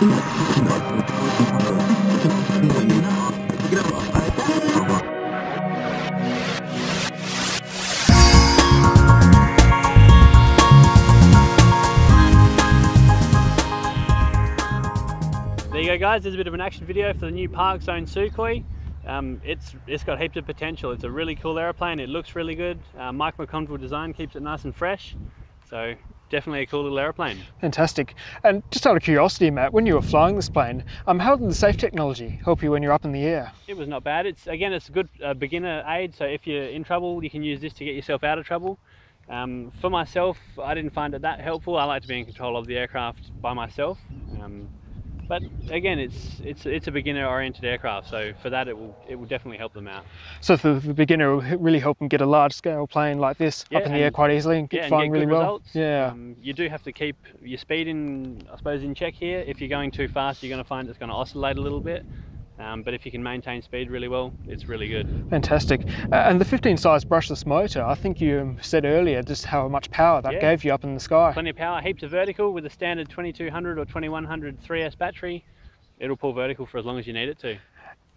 There you go guys, there's a bit of an action video for the new ParkZone Sukhoi. It's got heaps of potential. It's a really cool aeroplane, it looks really good. Micro-contour design keeps it nice and fresh. So definitely a cool little aeroplane. Fantastic. And just out of curiosity, Matt, when you were flying this plane, how did the safe technology help you when you're up in the air? It was not bad. It's a good beginner aid, so if you're in trouble you can use this to get yourself out of trouble. For myself, I didn't find it that helpful. I like to be in control of the aircraft by myself. But again, it's a beginner-oriented aircraft, so for that it will definitely help them out. So for the beginner, it will really help them get a large-scale plane like this up in the air quite easily and get flying really well. Results. Yeah. You do have to keep your speed in check here. If you're going too fast, you're going to find it's going to oscillate a little bit. But if you can maintain speed really well, it's really good. Fantastic. And the 15 size brushless motor, I think you said earlier just how much power that gave you up in the sky. Plenty of power, heaps of vertical with a standard 2200 or 2100 3S battery. It'll pull vertical for as long as you need it to.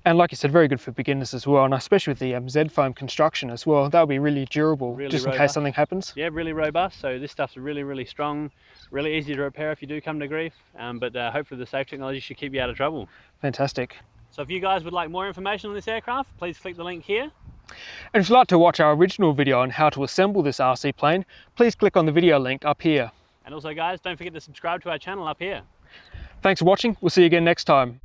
And like you said, very good for beginners as well, and especially with the Z foam construction as well. That'll be really durable, really just in case something happens. Yeah, really robust. So this stuff's really strong, really easy to repair if you do come to grief. But hopefully the safe technology should keep you out of trouble. Fantastic. So if you guys would like more information on this aircraft, please click the link here. And if you'd like to watch our original video on how to assemble this RC plane, please click on the video link up here. And also guys, don't forget to subscribe to our channel up here. Thanks for watching. We'll see you again next time.